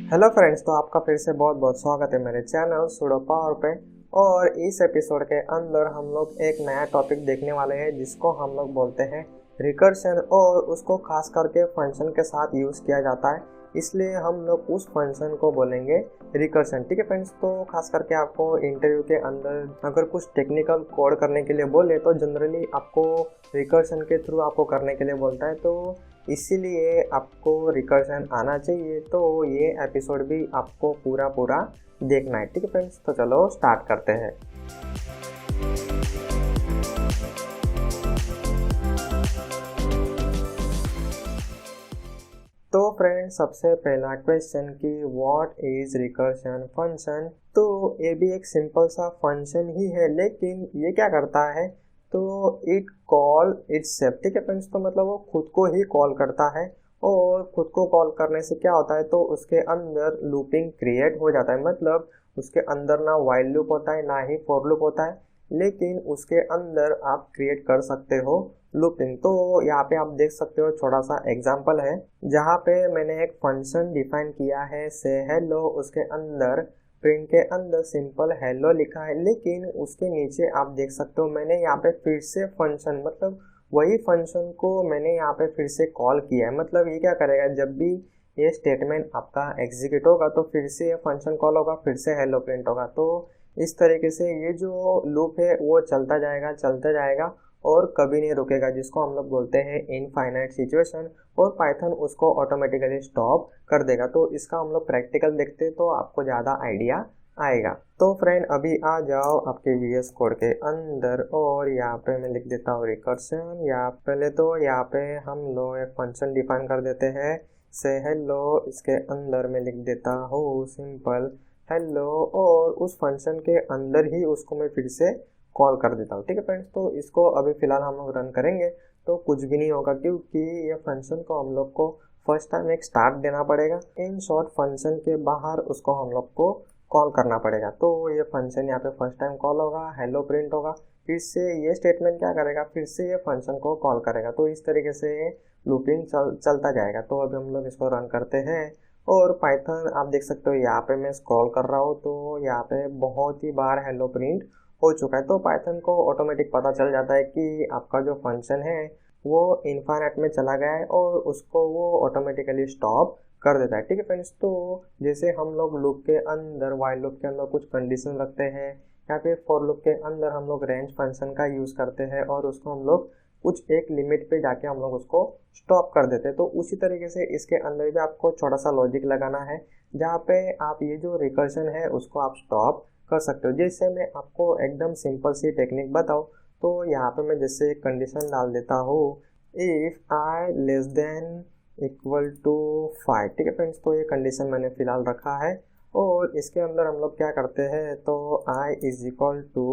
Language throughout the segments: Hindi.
हेलो फ्रेंड्स, तो आपका फिर से बहुत बहुत स्वागत है मेरे चैनल सुडो पावर पे। और इस एपिसोड के अंदर हम लोग एक नया टॉपिक देखने वाले हैं जिसको हम लोग बोलते हैं रिकर्शन, और उसको खास करके फंक्शन के साथ यूज़ किया जाता है, इसलिए हम लोग उस फंक्शन को बोलेंगे रिकर्शन। ठीक है फ्रेंड्स, तो खास करके आपको इंटरव्यू के अंदर अगर कुछ टेक्निकल कोड करने के लिए बोले तो जनरली आपको रिकर्शन के थ्रू आपको करने के लिए बोलता है, तो इसीलिए आपको रिकर्शन आना चाहिए। तो ये एपिसोड भी आपको पूरा देखना है। ठीक है फ्रेंड्स, तो चलो स्टार्ट करते हैं। तो फ्रेंड्स, सबसे पहला क्वेश्चन कि व्हाट इज रिकर्शन फंक्शन। तो ये भी एक सिंपल सा फंक्शन ही है, लेकिन ये क्या करता है, तो इट कॉल इटसेल्फ। ठीक है फ्रेंड्स, तो मतलब वो खुद को ही कॉल करता है, और खुद को कॉल करने से क्या होता है, तो उसके अंदर लूपिंग क्रिएट हो जाता है। मतलब उसके अंदर ना वाइल लूप होता है ना ही फॉर लूप होता है, लेकिन उसके अंदर आप क्रिएट कर सकते हो लूपिंग। तो यहाँ पे आप देख सकते हो छोटा सा एग्जांपल है जहाँ पे मैंने एक फंक्शन डिफाइन किया है से हेलो, उसके अंदर प्रिंट के अंदर सिंपल हेलो लिखा है, लेकिन उसके नीचे आप देख सकते हो मैंने यहाँ पे फिर से फंक्शन, मतलब वही फंक्शन को मैंने यहाँ पे फिर से कॉल किया है। मतलब ये क्या करेगा, जब भी ये स्टेटमेंट आपका एग्जीक्यूट होगा तो फिर से ये फंक्शन कॉल होगा, फिर से हेलो प्रिंट होगा। तो इस तरीके से ये जो लूप है वो चलता जाएगा और कभी नहीं रुकेगा, जिसको हम लोग बोलते हैं इनफाइनाइट सिचुएशन, और पाइथन उसको ऑटोमेटिकली स्टॉप कर देगा। तो इसका हम लोग प्रैक्टिकल देखते हैं तो आपको ज़्यादा आइडिया आएगा। तो फ्रेंड, अभी आ जाओ आपके VS कोड के अंदर, और यहाँ पे मैं लिख देता हूँ रिकर्शन। यहाँ पहले तो यहाँ पे हम लोग एक फंक्शन डिफाइन कर देते हैं से हेलो, इसके अंदर मैं लिख देता हूँ सिंपल हेलो, और उस फंक्शन के अंदर ही उसको मैं फिर से कॉल कर देता हूँ। ठीक है फ्रेंड्स, तो इसको अभी फिलहाल हम लोग रन करेंगे तो कुछ भी नहीं होगा, क्योंकि ये फंक्शन को हम लोग को फर्स्ट टाइम एक स्टार्ट देना पड़ेगा। इन शॉर्ट फंक्शन के बाहर उसको हम लोग को कॉल करना पड़ेगा। तो ये फंक्शन यहाँ पे फर्स्ट टाइम कॉल होगा, हेलो प्रिंट होगा, फिर से ये स्टेटमेंट क्या करेगा, फिर से ये फंक्शन को कॉल करेगा। तो इस तरीके से ये लूपिंग चलता जाएगा। तो अभी हम लोग इसको रन करते हैं, और पाइथन आप देख सकते हो यहाँ पे मैं स्क्रॉल कर रहा हूँ तो यहाँ पे बहुत ही बार हेलो प्रिंट हो चुका है। तो पाइथन को ऑटोमेटिक पता चल जाता है कि आपका जो फंक्शन है वो इनफाइनाइट में चला गया है, और उसको वो ऑटोमेटिकली स्टॉप कर देता है। ठीक है फ्रेंड्स, तो जैसे हम लोग लूप के अंदर वाइल लूप के अंदर कुछ कंडीशन रखते हैं, या फिर फॉर लूप के अंदर हम लोग रेंज फंक्शन का यूज़ करते हैं, और उसको हम लोग कुछ एक लिमिट पे जाके हम लोग उसको स्टॉप कर देते हैं। तो उसी तरीके से इसके अंदर भी आपको छोटा सा लॉजिक लगाना है, जहाँ पे आप ये जो रिकर्शन है उसको आप स्टॉप कर सकते हो। जैसे मैं आपको एकदम सिंपल सी टेक्निक बताऊँ, तो यहाँ पे मैं जैसे एक कंडीशन डाल देता हूँ, if I less than equal to 5। ठीक है फ्रेंड्स, तो ये कंडीशन मैंने फिलहाल रखा है, और इसके अंदर हम लोग क्या करते हैं, तो i is equal to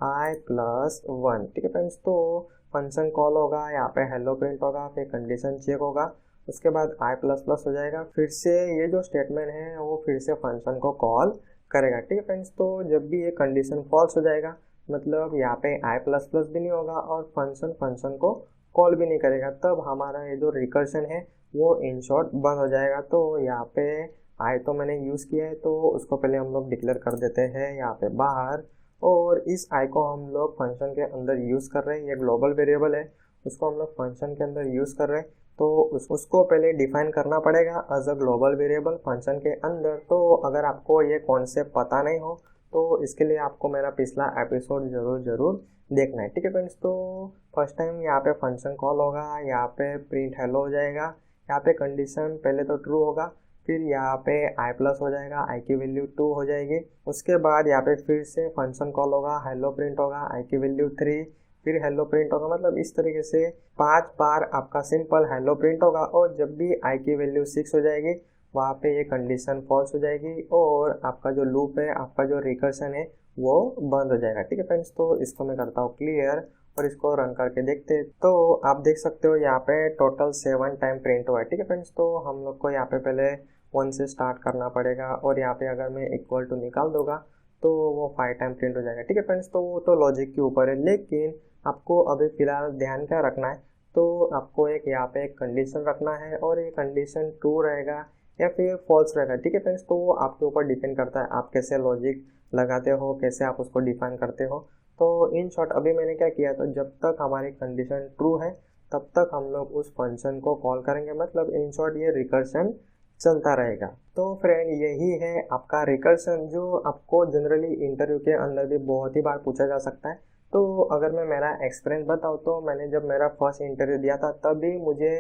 i plus 1। ठीक है फ्रेंड्स, तो फंक्शन कॉल होगा, यहाँ पे हेलो प्रिंट होगा, फिर कंडीशन चेक होगा, उसके बाद i प्लस प्लस हो जाएगा, फिर से ये जो स्टेटमेंट है वो फिर से फंक्शन को कॉल करेगा। ठीक है फ्रेंड्स, तो जब भी ये कंडीशन फॉल्स हो जाएगा, मतलब यहाँ पे i प्लस प्लस भी नहीं होगा और फंक्शन को कॉल भी नहीं करेगा, तब हमारा ये जो रिकर्शन है वो इन शॉर्ट बंद हो जाएगा। तो यहाँ पे i तो मैंने यूज़ किया है, तो उसको पहले हम लोग डिक्लेयर कर देते हैं यहाँ पे बाहर, और इस i को हम लोग फंक्शन के अंदर यूज़ कर रहे हैं। ये ग्लोबल वेरिएबल है, उसको हम लोग फंक्शन के अंदर यूज़ कर रहे हैं, तो उसको पहले डिफाइन करना पड़ेगा as a global variable function के अंदर। तो अगर आपको ये कॉन्सेप्ट पता नहीं हो तो इसके लिए आपको मेरा पिछला एपिसोड ज़रूर देखना है। ठीक है फ्रेंड्स, तो फर्स्ट टाइम यहाँ पे फंक्शन कॉल होगा, यहाँ पे प्रिंट हेलो हो जाएगा, यहाँ पे कंडीशन पहले तो ट्रू होगा, फिर यहाँ पे i प्लस हो जाएगा, i की वैल्यू 2 हो जाएगी, उसके बाद यहाँ पे फिर से फंक्शन कॉल होगा, हेलो प्रिंट होगा, i की वैल्यू 3, फिर हेलो प्रिंट होगा। मतलब इस तरीके से 5 बार आपका सिंपल हेलो प्रिंट होगा, और जब भी i की वैल्यू 6 हो जाएगी वहाँ पे ये कंडीशन फॉल्स हो जाएगी, और आपका जो लूप है, आपका जो रिकर्शन है वो बंद हो जाएगा। ठीक है फ्रेंड्स, तो इसको मैं करता हूँ क्लियर, और इसको रन करके देखते हैं। तो आप देख सकते हो यहाँ पे टोटल 7 टाइम प्रिंट हुआ है। ठीक है फ्रेंड्स, तो हम लोग को यहाँ पे पहले 1 से स्टार्ट करना पड़ेगा, और यहाँ पे अगर मैं इक्वल टू निकाल दूंगा तो वो 5 टाइम प्रिंट हो जाएगा। ठीक है फ्रेंड्स, तो वो तो लॉजिक के ऊपर है, लेकिन आपको अभी फिलहाल ध्यान क्या रखना है, तो आपको एक यहाँ पे एक कंडीशन रखना है, और ये कंडीशन ट्रू रहेगा या फिर फॉल्स रहेगा। ठीक है फ्रेंड्स, तो वो आपके ऊपर डिपेंड करता है आप कैसे लॉजिक लगाते हो, कैसे आप उसको डिफाइन करते हो। तो इन शॉर्ट अभी मैंने क्या किया, तो जब तक हमारी कंडीशन ट्रू है तब तक हम लोग उस फंक्शन को कॉल करेंगे, मतलब इन शॉर्ट ये रिकर्शन चलता रहेगा। तो फ्रेंड यही है आपका रिकर्शन, जो आपको जनरली इंटरव्यू के अंदर भी बहुत ही बार पूछा जा सकता है। तो अगर मैं मेरा एक्सपीरियंस बताऊँ तो मैंने जब मेरा फर्स्ट इंटरव्यू दिया था तभी मुझे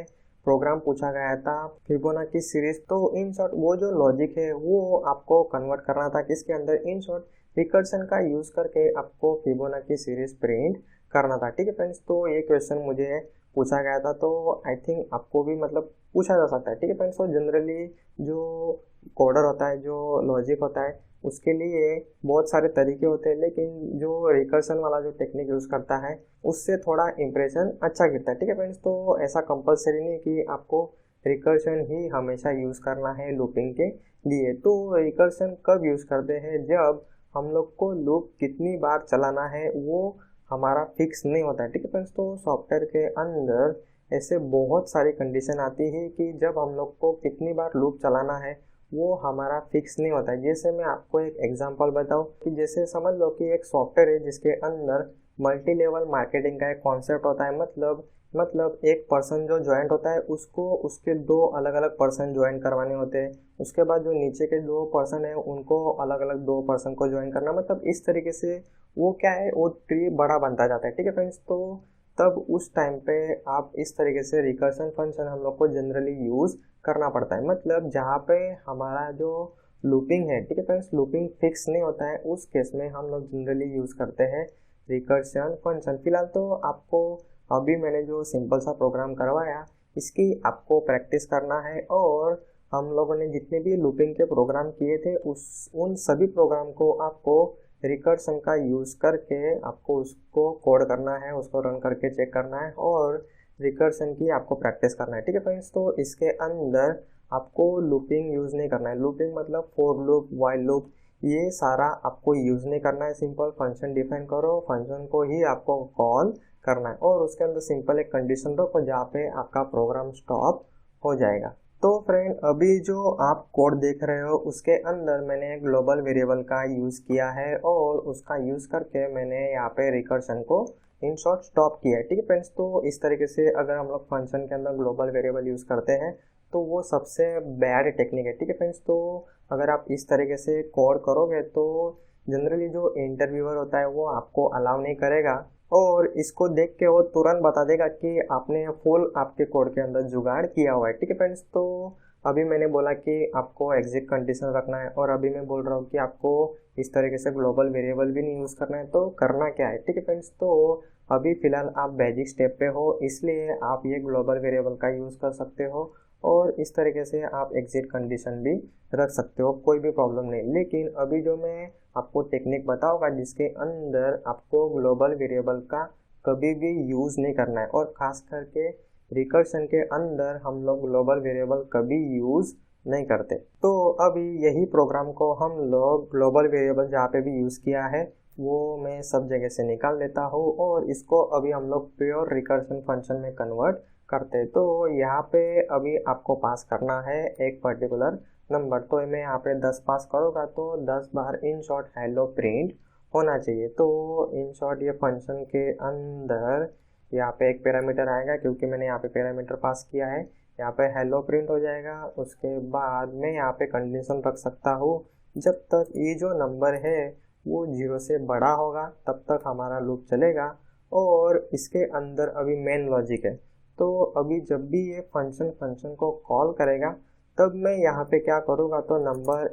प्रोग्राम पूछा गया था फिबोनाची सीरीज। तो इन शॉर्ट वो जो लॉजिक है वो आपको कन्वर्ट करना था किसके अंदर, इन शॉर्ट रिकर्शन का यूज करके आपको फिबोनाची सीरीज प्रिंट करना था। ठीक है फ्रेंड्स, तो ये क्वेश्चन मुझे पूछा गया था, तो आई थिंक आपको भी मतलब पूछा जा सकता है। ठीक है फ्रेंड्स, तो जनरली जो कोडर होता है, जो लॉजिक होता है, उसके लिए बहुत सारे तरीके होते हैं, लेकिन जो रिकर्शन वाला जो टेक्निक यूज़ करता है उससे थोड़ा इम्प्रेशन अच्छा गिरता है। ठीक है फ्रेंड्स, तो ऐसा कंपलसरी नहीं कि आपको रिकर्शन ही हमेशा यूज़ करना है लूपिंग के लिए। तो रिकर्शन कब यूज़ करते हैं, जब हम लोग को लूप कितनी बार चलाना है वो हमारा फिक्स नहीं होता है। ठीक है फ्रेंड्स, तो सॉफ्टवेयर के अंदर ऐसे बहुत सारी कंडीशन आती है कि जब हम लोग को कितनी बार लूप चलाना है वो हमारा फिक्स नहीं होता है। जैसे मैं आपको एक एग्जांपल बताऊं कि जैसे समझ लो कि एक सॉफ्टवेयर है जिसके अंदर मल्टी लेवल मार्केटिंग का एक कॉन्सेप्ट होता है। मतलब एक पर्सन जो ज्वाइंट होता है उसको उसके दो अलग अलग पर्सन ज्वाइन करवाने होते हैं, उसके बाद जो नीचे के दो पर्सन है उनको अलग अलग दो पर्सन को ज्वाइन करना, मतलब इस तरीके से वो क्या है, वो ट्री बड़ा बनता जाता है। ठीक है फ्रेंड्स, तो तब उस टाइम पे आप इस तरीके से रिकर्शन फंक्शन हम लोग को जनरली यूज़ करना पड़ता है, मतलब जहाँ पे हमारा जो लूपिंग है, ठीक है फ्रेंड्स, लूपिंग फिक्स नहीं होता है, उस केस में हम लोग जनरली यूज़ करते हैं रिकर्शन फंक्शन। फिलहाल तो आपको अभी मैंने जो सिंपल सा प्रोग्राम करवाया इसकी आपको प्रैक्टिस करना है, और हम लोगों ने जितने भी लूपिंग के प्रोग्राम किए थे उन सभी प्रोग्राम को आपको रिकर्शन का यूज़ करके आपको उसको कोड करना है, उसको रन करके चेक करना है, और रिकर्शन की आपको प्रैक्टिस करना है। ठीक है फ्रेंड्स, तो इसके अंदर आपको लूपिंग यूज़ नहीं करना है। लूपिंग मतलब फॉर लूप, वाइल लूप, ये सारा आपको यूज़ नहीं करना है। सिंपल फंक्शन डिफाइन करो, फंक्शन को ही आपको कॉल करना है, और उसके अंदर सिंपल एक कंडीशन रखो जहाँ पे आपका प्रोग्राम स्टॉप हो जाएगा। तो फ्रेंड अभी जो आप कोड देख रहे हो उसके अंदर मैंने ग्लोबल वेरिएबल का यूज़ किया है, और उसका यूज़ करके मैंने यहाँ पे रिकर्शन को इन शॉर्ट स्टॉप किया है। ठीक है फ्रेंड्स, तो इस तरीके से अगर हम लोग फंक्शन के अंदर ग्लोबल वेरिएबल यूज़ करते हैं तो वो सबसे बैड टेक्निक है। ठीक है फ्रेंड्स, तो अगर आप इस तरीके से कोड करोगे तो जनरली जो इंटरव्यूअर होता है वो आपको अलाउ नहीं करेगा, और इसको देख के वो तुरंत बता देगा कि आपने फुल आपके कोड के अंदर जुगाड़ किया हुआ है। ठीक है फ्रेंड्स, तो अभी मैंने बोला कि आपको एग्जिट कंडीशन रखना है, और अभी मैं बोल रहा हूँ कि आपको इस तरीके से ग्लोबल वेरिएबल भी नहीं यूज़ करना है। तो करना क्या है, ठीक है फ्रेंड्स, तो अभी फ़िलहाल आप बेसिक स्टेप पे हो, इसलिए आप ये ग्लोबल वेरिएबल का यूज़ कर सकते हो, और इस तरीके से आप एग्जिट कंडीशन भी रख सकते हो, कोई भी प्रॉब्लम नहीं। लेकिन अभी जो मैं आपको टेक्निक बताऊंगा जिसके अंदर आपको ग्लोबल वेरिएबल का कभी भी यूज़ नहीं करना है, और ख़ास करके रिकर्शन के अंदर हम लोग ग्लोबल वेरिएबल कभी यूज़ नहीं करते। तो अभी यही प्रोग्राम को हम लोग ग्लोबल वेरिएबल जहाँ पे भी यूज़ किया है वो मैं सब जगह से निकाल लेता हूँ, और इसको अभी हम लोग प्योर रिकर्शन फंक्शन में कन्वर्ट करते हैं। तो यहाँ पे अभी आपको पास करना है एक पर्टिकुलर नंबर, तो मैं यहाँ पे 10 पास करूँगा तो 10 बार इन शॉर्ट हेलो प्रिंट होना चाहिए। तो इन शॉर्ट ये फंक्शन के अंदर यहाँ पे एक पैरामीटर आएगा, क्योंकि मैंने यहाँ पे पैरामीटर पास किया है, यहाँ पे हेलो प्रिंट हो जाएगा। उसके बाद मैं यहाँ पे कंडीशन रख सकता हूँ, जब तक ये जो नंबर है वो 0 से बड़ा होगा तब तक हमारा लूप चलेगा। और इसके अंदर अभी मेन लॉजिक है, तो अभी जब भी ये फंक्शन को कॉल करेगा तब मैं यहाँ पे क्या करूँगा, तो नंबर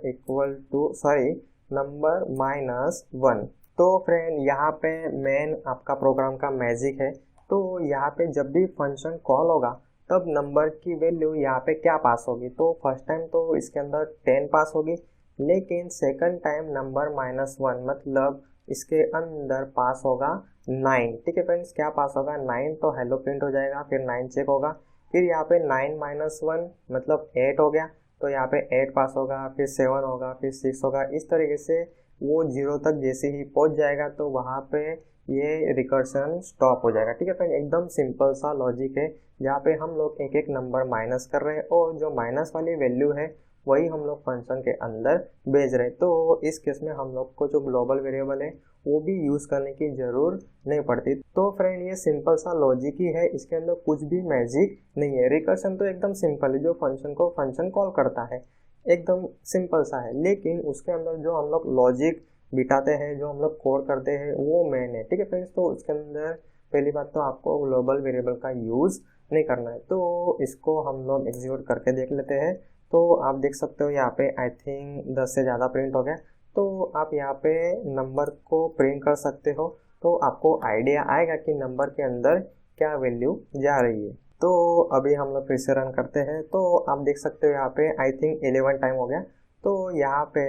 -1। तो फ्रेंड यहाँ पे मेन आपका प्रोग्राम का मैजिक है। तो यहाँ पे जब भी फंक्शन कॉल होगा तब नंबर की वैल्यू यहाँ पे क्या पास होगी, तो फर्स्ट टाइम तो इसके अंदर 10 पास होगी, लेकिन सेकंड टाइम नंबर -1 मतलब इसके अंदर पास होगा 9। ठीक है फ्रेंड्स, क्या पास होगा 9, तो हेलो प्रिंट हो जाएगा, फिर 9 चेक होगा, फिर यहाँ पे 9 -1 मतलब 8 हो गया, तो यहाँ पे 8 पास होगा, फिर 7 होगा, फिर 6 होगा। इस तरीके से वो 0 तक जैसे ही पहुँच जाएगा तो वहाँ पे ये रिकर्शन स्टॉप हो जाएगा। ठीक है फ्रेंड, एकदम सिंपल सा लॉजिक है जहाँ पे हम लोग एक एक नंबर माइनस कर रहे हैं, और जो माइनस वाली वैल्यू है वही हम लोग फंक्शन के अंदर भेज रहे हैं। तो इस केस में हम लोग को जो ग्लोबल वेरिएबल है वो भी यूज़ करने की ज़रूर नहीं पड़ती। तो फ्रेंड ये सिंपल सा लॉजिक ही है, इसके अंदर कुछ भी मैजिक नहीं है। रिकर्शन तो एकदम सिंपल है, जो फंक्शन को फंक्शन कॉल करता है एकदम सिंपल सा है, लेकिन उसके अंदर जो हम लोग लॉजिक बिठाते हैं, जो हम लोग कोड करते हैं वो मेन है। ठीक है फ्रेंड्स, तो उसके अंदर पहली बात तो आपको ग्लोबल वेरिएबल का यूज़ नहीं करना है। तो इसको हम लोग एग्जीक्यूट करके देख लेते हैं। तो आप देख सकते हो यहाँ पे आई थिंक 10 से ज़्यादा प्रिंट हो गया। तो आप यहाँ पे नंबर को प्रिंट कर सकते हो, तो आपको आइडिया आएगा कि नंबर के अंदर क्या वैल्यू जा रही है। तो अभी हम लोग फिर से रन करते हैं। तो आप देख सकते हो यहाँ पे आई थिंक 11 टाइम हो गया। तो यहाँ पे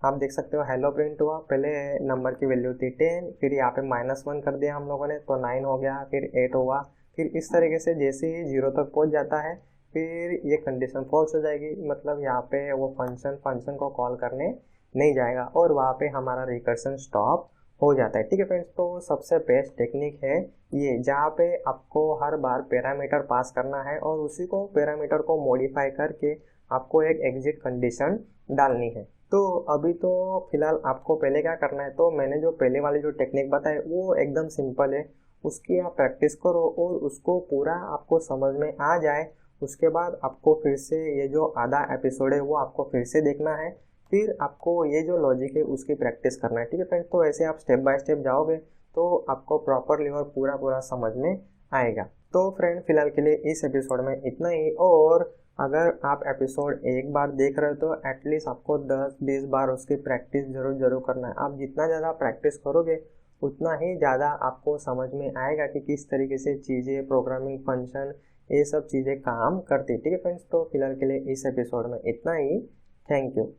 आप देख सकते हो हेलो प्रिंट हुआ, पहले नंबर की वैल्यू थी 10, फिर यहाँ पे -1 कर दिया हम लोगों ने तो 9 हो गया, फिर 8 हुआ, फिर इस तरीके से जैसे ही 0 तक पहुँच जाता है फिर ये कंडीशन फॉल्स हो जाएगी, मतलब यहाँ पे वो फंक्शन को कॉल करने नहीं जाएगा और वहाँ पे हमारा रिकर्शन स्टॉप हो जाता है। ठीक है फ्रेंड्स, तो सबसे बेस्ट टेक्निक है ये, जहाँ पे आपको हर बार पैरामीटर पास करना है और उसी को पैरामीटर को मॉडिफाई करके आपको एक एग्जिट कंडीशन डालनी है। तो अभी तो फिलहाल आपको पहले क्या करना है, तो मैंने जो पहले वाली जो टेक्निक बताई वो एकदम सिंपल है, उसकी आप प्रैक्टिस करो और उसको पूरा आपको समझ में आ जाए। उसके बाद आपको फिर से ये जो आधा एपिसोड है वो आपको फिर से देखना है, फिर आपको ये जो लॉजिक है उसकी प्रैक्टिस करना है। ठीक है फ्रेंड्स, तो ऐसे आप स्टेप बाय स्टेप जाओगे तो आपको प्रॉपरली और पूरा समझ में आएगा। तो फ्रेंड फिलहाल के लिए इस एपिसोड में इतना ही, और अगर आप एपिसोड एक बार देख रहे हो तो एटलीस्ट आपको 10-20 बार उसकी प्रैक्टिस जरूर करना है। आप जितना ज़्यादा प्रैक्टिस करोगे उतना ही ज़्यादा आपको समझ में आएगा कि किस तरीके से चीज़ें, प्रोग्रामिंग फंक्शन, ये सब चीज़ें काम करती है। ठीक है फ्रेंड्स, तो फिलहाल के लिए इस एपिसोड में इतना ही। Thank you.